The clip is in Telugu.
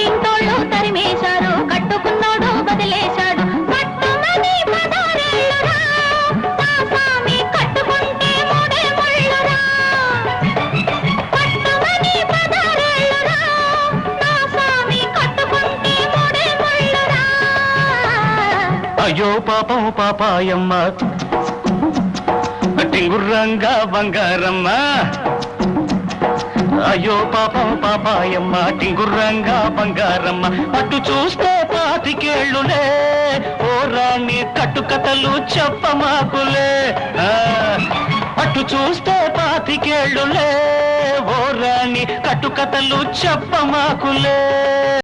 పక్కింటోళ్ళు తరిమేశారు, కట్టుకున్నోడు బదిలేశాడు. కట్టుమని పదారేళ్ళురా, నా స్వామి కట్టుకుంటే మూడే ముళ్ళురా. కట్టుమని పదారేళ్ళురా, నా స్వామి కట్టుకుంటే మూడే ముళ్ళురా. అయ్యో పాపం పాపాయమ్మ టింగుర్రంగా బంగారమ్మ. అయ్యో పాపం పాపాయమ్మ టింగుర్రంగా బంగారమ్మ. అటు చూస్తే 25 ఏళ్ళులే, ఓ రాణి కట్టుకథలు చెప్పమాకులే. అటు చూస్తే 25 ఏళ్ళులే, ఓ రాణి కట్టుకథలు చెప్పమాకులే.